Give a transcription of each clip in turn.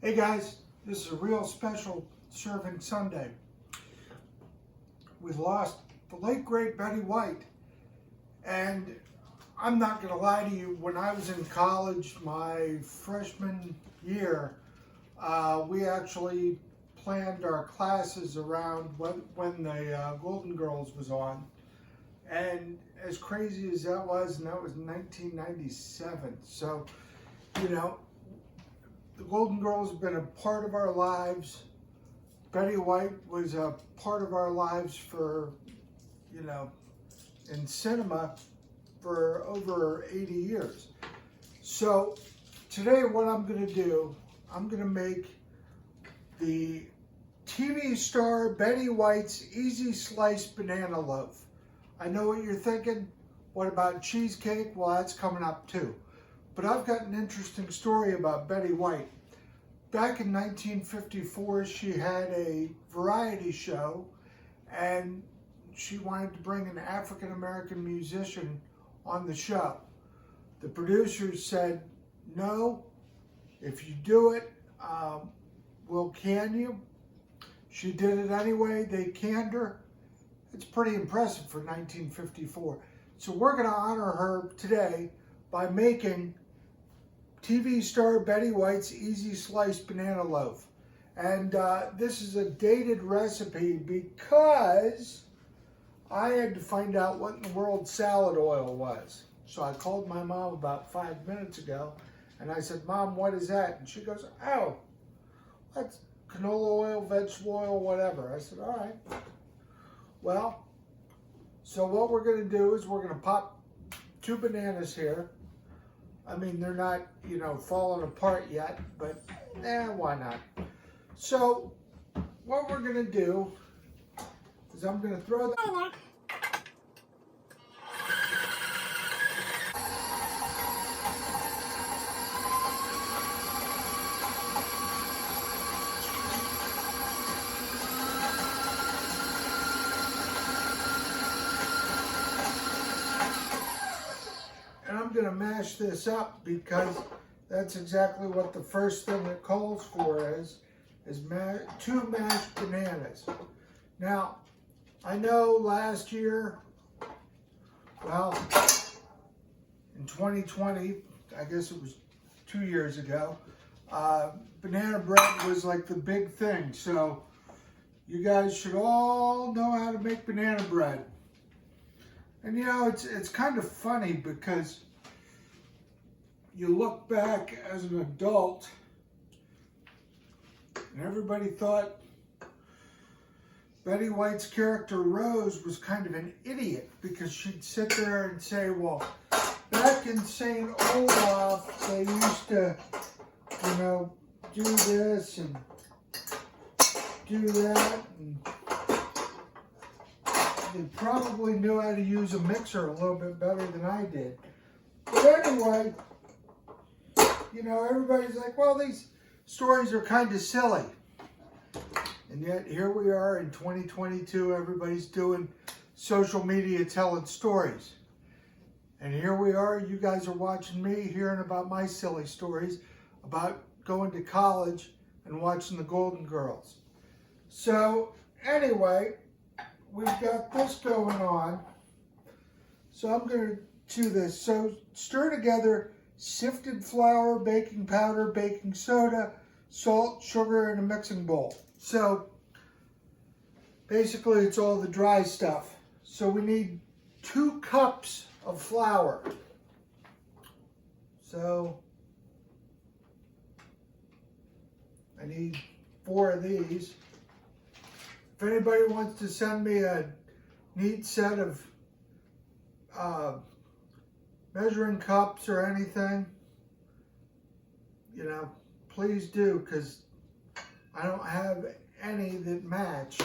Hey guys, this is a real special serving Sunday. We lost the late great Betty White, and I'm not going to lie to you, when I was in college, my freshman year, we actually planned our classes around when the Golden Girls was on. And as crazy as that was, and that was 1997. So, you know, the Golden Girls have been a part of our lives. Betty White was a part of our lives for, you know, in cinema for over 80 years. So today what I'm going to do, I'm going to make the TV star Betty White's Easy Sliced Banana Loaf. I know what you're thinking. What about cheesecake? Well, that's coming up too. But I've got an interesting story about Betty White. Back in 1954, she had a variety show, and she wanted to bring an African-American musician on the show. The producers said, no, if you do it, we'll can you. She did it anyway. They canned her. It's pretty impressive for 1954. So we're going to honor her today by making TV star Betty White's Easy Sliced Banana Loaf. And this is a dated recipe because I had to find out what in the world salad oil was. So I called my mom about 5 minutes ago and I said, Mom, what is that? And she goes, oh, that's canola oil, vegetable oil, whatever. I said, all right. Well, so what we're going to do is we're going to pop 2 bananas here. I mean, they're not, you know, falling apart yet, but why not? So what we're going to do is I'm going to throw that in there. And I'm going to mash this up because that's exactly what the first thing it calls for is 2 mashed bananas. Now, I know last year, well, in 2020, I guess it was 2 years ago, banana bread was like the big thing. So you guys should all know how to make banana bread. And you know, it's kind of funny because you look back as an adult and everybody thought Betty White's character Rose was kind of an idiot because she'd sit there and say, well, back in St. Olaf, they used to, you know, do this and do that, and they probably knew how to use a mixer a little bit better than I did. But anyway, you know, everybody's like, well, these stories are kind of silly. And yet here we are in 2022, everybody's doing social media telling stories. And here we are, you guys are watching me, hearing about my silly stories about going to college and watching the Golden Girls. So anyway, we've got this going on. So I'm going to do this. So stir together sifted flour, baking powder, baking soda, salt, sugar in a mixing bowl. So basically it's all the dry stuff. So we need 2 cups of flour. So I need 4 of these. If anybody wants to send me a neat set of measuring cups or anything, you know, please do, because I don't have any that match.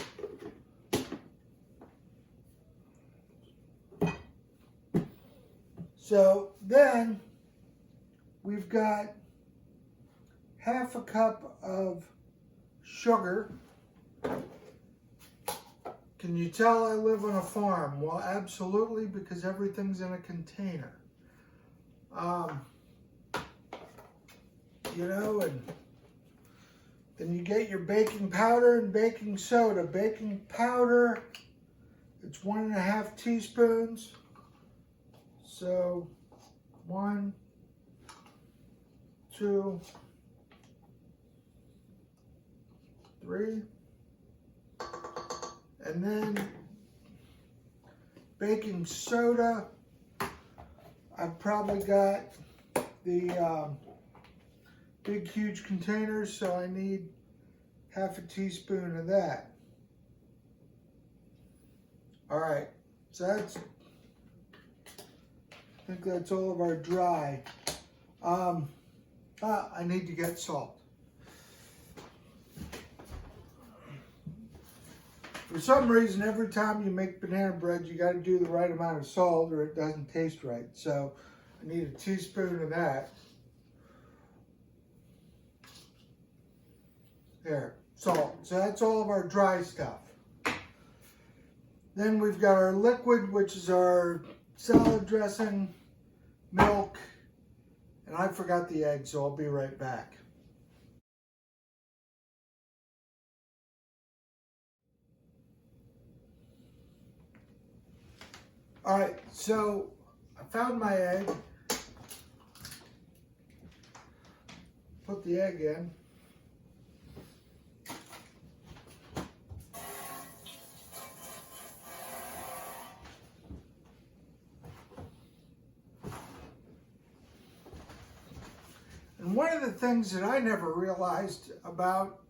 So then we've got 1/2 cup of sugar. Can you tell I live on a farm? Well, absolutely, because everything's in a container. You know, and Then you get your baking powder and baking soda. Baking powder, it's 1.5 teaspoons. So 1, 2, 3. And then baking soda, I've probably got the big huge containers, so I need 1/2 teaspoon of that. All right, so I think that's all of our dry. I need to get salt. For some reason, every time you make banana bread, you got to do the right amount of salt or it doesn't taste right. So I need a teaspoon of that. There, salt. So that's all of our dry stuff. Then we've got our liquid, which is our salad dressing, milk, and I forgot the egg, so I'll be right back. All right, so I found my egg. Put the egg in. And one of the things that I never realized about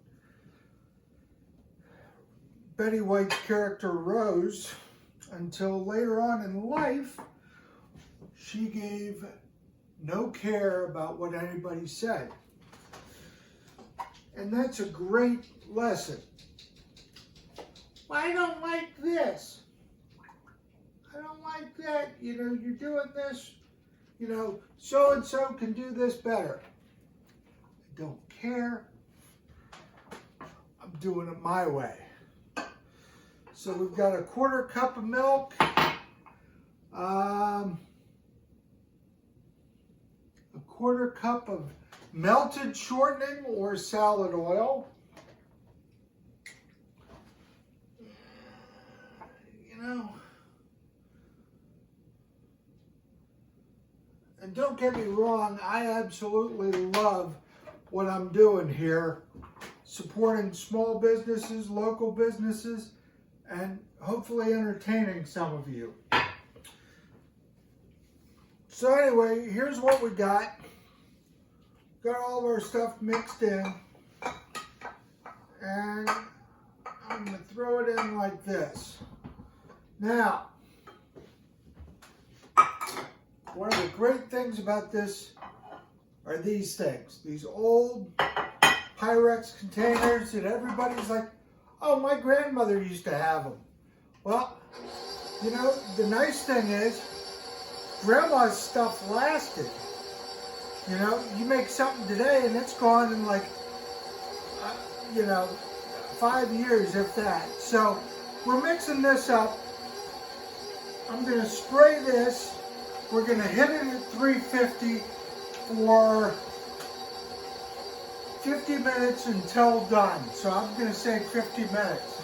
Betty White's character Rose until later on in life, she gave no care about what anybody said. And that's a great lesson. I don't like this. I don't like that. You know, you're doing this. You know, so-and-so can do this better. I don't care. I'm doing it my way. So we've got 1/4 cup of milk, 1/4 cup of melted shortening or salad oil. You know, and don't get me wrong, I absolutely love what I'm doing here, supporting small businesses, local businesses, and hopefully entertaining some of you. So anyway, here's what we got. Got all of our stuff mixed in. And I'm going to throw it in like this. Now, one of the great things about this are these things. These old Pyrex containers that everybody's like, oh, my grandmother used to have them. Well, you know, the nice thing is, Grandma's stuff lasted. You know, you make something today and it's gone in like, you know, 5 years, if that. So, we're mixing this up. I'm going to spray this. We're going to hit it at 350 for 50 minutes until done. So I'm going to say 50 minutes.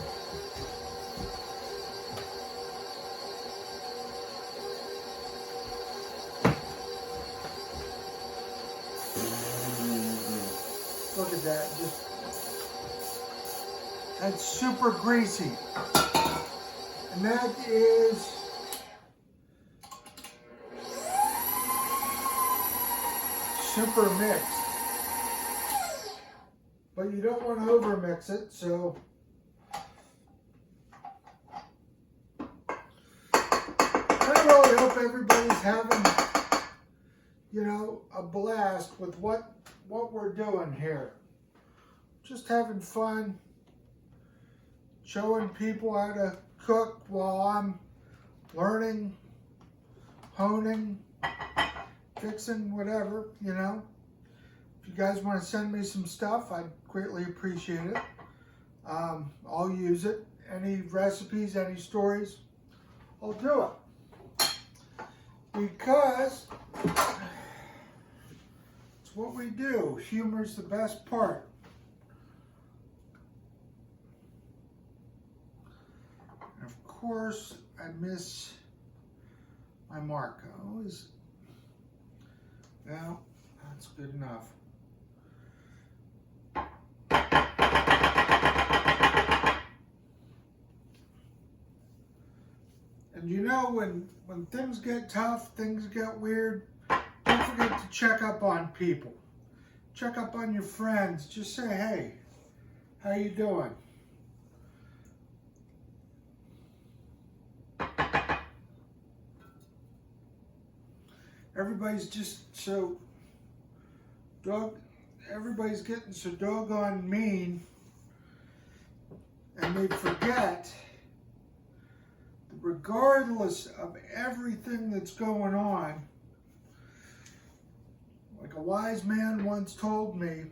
Look at that. That's super greasy. And that is super mixed. But you don't want to over mix it, so I really hope everybody's having, you know, a blast with what we're doing here. Just having fun, showing people how to cook while I'm learning, honing, fixing, whatever, you know. If you guys want to send me some stuff, I'd greatly appreciate it. I'll use it. Any recipes, any stories, I'll do it. Because it's what we do. Humor's the best part. course, I miss my mark. I always, well, that's good enough. And you know, when things get tough, things get weird, don't forget to check up on people. Check up on your friends. Just say, hey, how you doing? Everybody's just so everybody's getting so doggone mean, and they forget, regardless of everything that's going on, like a wise man once told me,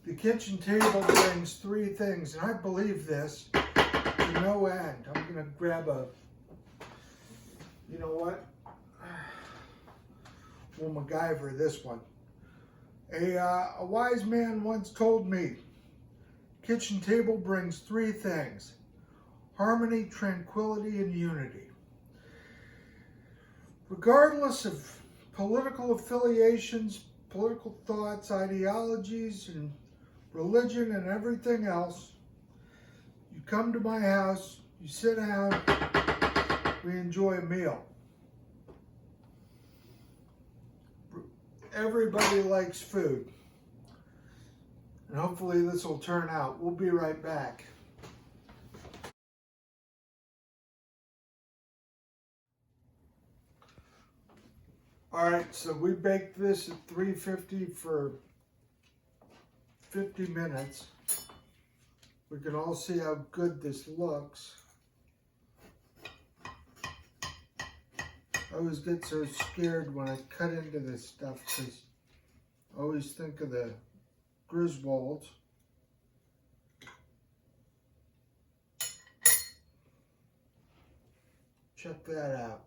the kitchen table brings three things, and I believe this to no end. I'm going to grab a, you know what? We'll MacGyver this one. A wise man once told me, kitchen table brings three things: harmony, tranquility, and unity. Regardless of political affiliations, political thoughts, ideologies, and religion and everything else, you come to my house, you sit down, we enjoy a meal. Everybody likes food. And hopefully this will turn out. We'll be right back. All right, so we baked this at 350 for 50 minutes. We can all see how good this looks. I always get so scared when I cut into this stuff because I always think of the Griswolds. Check that out.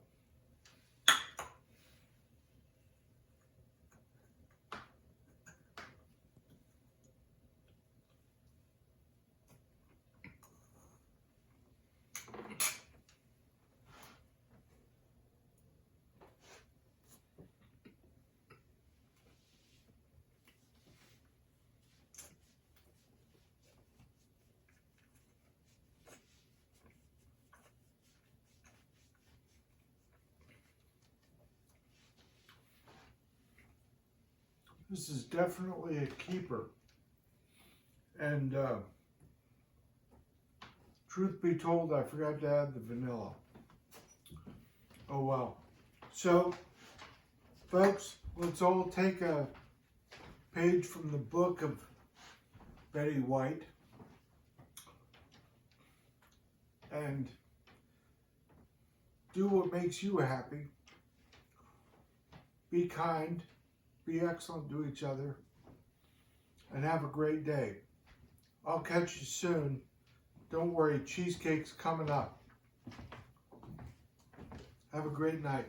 This is definitely a keeper. And truth be told, I forgot to add the vanilla. Oh well. So, folks, let's all take a page from the book of Betty White and do what makes you happy. Be kind. Be excellent to each other, and have a great day. I'll catch you soon. Don't worry, cheesecake's coming up. Have a great night.